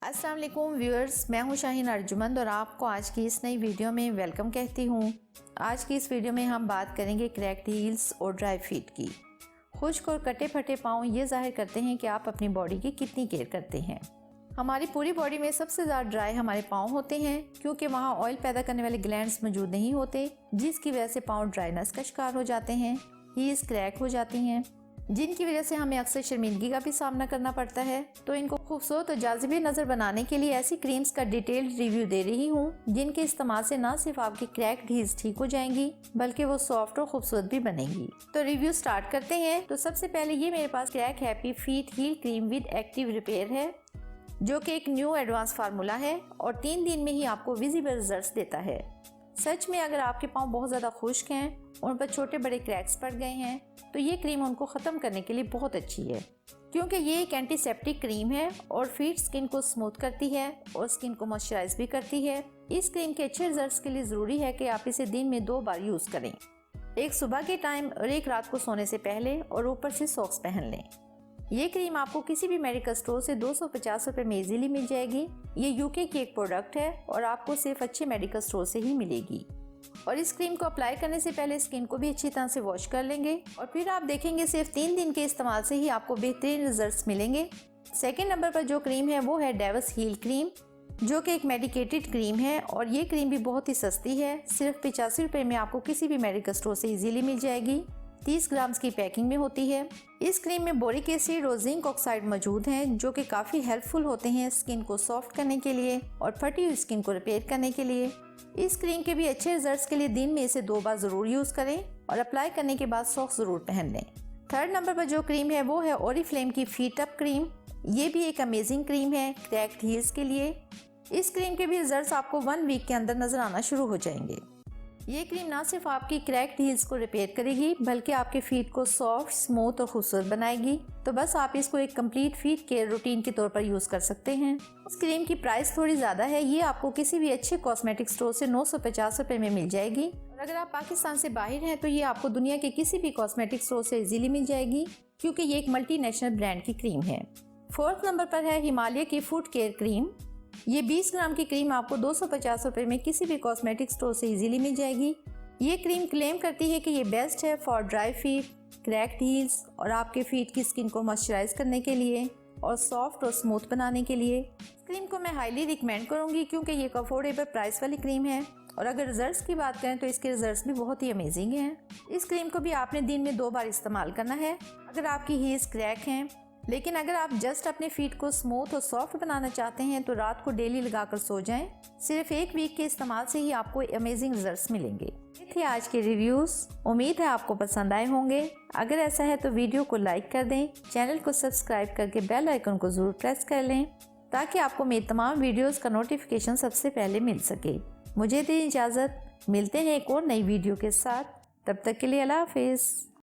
अस्सलाम वालेकुम व्यूअर्स, मैं हूं शाहीन अर्जुमंद और आपको आज की इस नई वीडियो में वेलकम कहती हूं। आज की इस वीडियो में हम बात करेंगे क्रैक्ड हील्स और ड्राई फीट की। खुश्क और कटे फटे पाँव ये जाहिर करते हैं कि आप अपनी बॉडी की कितनी केयर करते हैं। हमारी पूरी बॉडी में सबसे ज़्यादा ड्राई हमारे पाँव होते हैं क्योंकि वहाँ ऑयल पैदा करने वाले ग्लैंड्स मौजूद नहीं होते, जिसकी वजह से पाँव ड्राइनेस का शिकार हो जाते हैं, हील्स क्रैक हो जाती हैं, जिनकी वजह से हमें अक्सर शर्मिंदगी का भी सामना करना पड़ता है। तो इनको खूबसूरत और जाज़िबे नज़र बनाने के लिए ऐसी क्रीम्स का डिटेल्ड रिव्यू दे रही हूँ जिनके इस्तेमाल से न सिर्फ आपकी क्रैक्ड हील्स ठीक हो जाएंगी बल्कि वो सॉफ्ट और खूबसूरत भी बनेंगी। तो रिव्यू स्टार्ट करते हैं। तो सबसे पहले ये मेरे पास Krack happy feet heel cream with active repair है, जो कि एक न्यू एडवांस फार्मूला है और 3 दिन में ही आपको विजिबल रिजल्ट्स देता है। सच में अगर आपके पाँव बहुत ज़्यादा खुश्क हैं, उन पर छोटे बड़े क्रैक्स पड़ गए हैं, तो ये क्रीम उनको ख़त्म करने के लिए बहुत अच्छी है, क्योंकि ये एक एंटीसेप्टिक क्रीम है और फीट स्किन को स्मूथ करती है और स्किन को मॉइस्चराइज भी करती है। इस क्रीम के अच्छे रिजल्ट्स के लिए ज़रूरी है कि आप इसे दिन में 2 बार यूज़ करें, एक सुबह के टाइम और एक रात को सोने से पहले, और ऊपर से सॉक्स पहन लें। ये क्रीम आपको किसी भी मेडिकल स्टोर से 250 रुपये में इजीली मिल जाएगी। ये यूके की एक प्रोडक्ट है और आपको सिर्फ अच्छे मेडिकल स्टोर से ही मिलेगी। और इस क्रीम को अप्लाई करने से पहले स्किन को भी अच्छी तरह से वॉश कर लेंगे और फिर आप देखेंगे सिर्फ 3 दिन के इस्तेमाल से ही आपको बेहतरीन रिजल्ट्स मिलेंगे। सेकंड नंबर पर जो क्रीम है वो है डेविस हील क्रीम, जो कि एक मेडिकेटेड क्रीम है और ये क्रीम भी बहुत ही सस्ती है। सिर्फ 85 रुपये में आपको किसी भी मेडिकल स्टोर से इजीली मिल जाएगी। 30 ग्राम्स की पैकिंग में होती है। इस क्रीम में बोरिक एसिड और जिंक ऑक्साइड मौजूद हैं, जो कि काफ़ी हेल्पफुल होते हैं स्किन को सॉफ्ट करने के लिए और फटी हुई स्किन को रिपेयर करने के लिए। इस क्रीम के भी अच्छे रिजल्ट्स के लिए दिन में इसे 2 बार ज़रूर यूज़ करें और अप्लाई करने के बाद सॉक्स ज़रूर पहन लें। थर्ड नंबर पर जो क्रीम है वो है ओरिफ्लेम की फीट अप क्रीम। ये भी एक अमेजिंग क्रीम है क्रैक्ड हील्स के लिए। इस क्रीम के भी रिजल्ट्स आपको 1 वीक के अंदर नजर आना शुरू हो जाएंगे। ये क्रीम ना सिर्फ आपकी क्रैक्ड हील्स को रिपेयर करेगी बल्कि आपके फीट को सॉफ्ट, स्मूथ और खूबसूरत बनाएगी। तो बस आप इसको एक कंप्लीट फीट केयर रूटीन के तौर पर यूज़ कर सकते हैं। इस क्रीम की प्राइस थोड़ी ज़्यादा है। ये आपको किसी भी अच्छे कॉस्मेटिक स्टोर से 950 रुपये में मिल जाएगी और अगर आप पाकिस्तान से बाहर हैं तो ये आपको दुनिया के किसी भी कॉस्मेटिक स्टोर से इजीली मिल जाएगी, क्योंकि ये एक मल्टीनेशनल ब्रांड की क्रीम है। फोर्थ नंबर पर है हिमालय की फुट केयर क्रीम। ये 20 ग्राम की क्रीम आपको 250 रुपये में किसी भी कॉस्मेटिक स्टोर से इजीली मिल जाएगी। ये क्रीम क्लेम करती है कि ये बेस्ट है for dry feet, cracked heels और आपके फीट की स्किन को मॉइस्चराइज करने के लिए और सॉफ्ट और स्मूथ बनाने के लिए। क्रीम को मैं हाईली रिकमेंड करूँगी क्योंकि ये एक अफोर्डेबल प्राइस वाली क्रीम है और अगर रिजल्ट्स की बात करें तो इसके रिजल्ट्स भी बहुत ही अमेजिंग हैं। इस क्रीम को भी आपने दिन में 2 बार इस्तेमाल करना है अगर आपकी हील्स क्रैक हैं, लेकिन अगर आप जस्ट अपने फीट को स्मूथ और सॉफ्ट बनाना चाहते हैं तो रात को डेली लगाकर सो जाएं। सिर्फ 1 वीक के इस्तेमाल से ही आपको अमेजिंग रिजल्ट्स मिलेंगे। ये थे आज के रिव्यूज़। उम्मीद है आपको पसंद आए होंगे। अगर ऐसा है तो वीडियो को लाइक कर दें, चैनल को सब्सक्राइब करके बेल आइकन को ज़रूर प्रेस कर लें ताकि आपको मेरी तमाम वीडियोज़ का नोटिफिकेशन सबसे पहले मिल सके। मुझे दें इजाज़त, मिलते हैं एक और नई वीडियो के साथ। तब तक के लिए अल्लाह हाफिज़।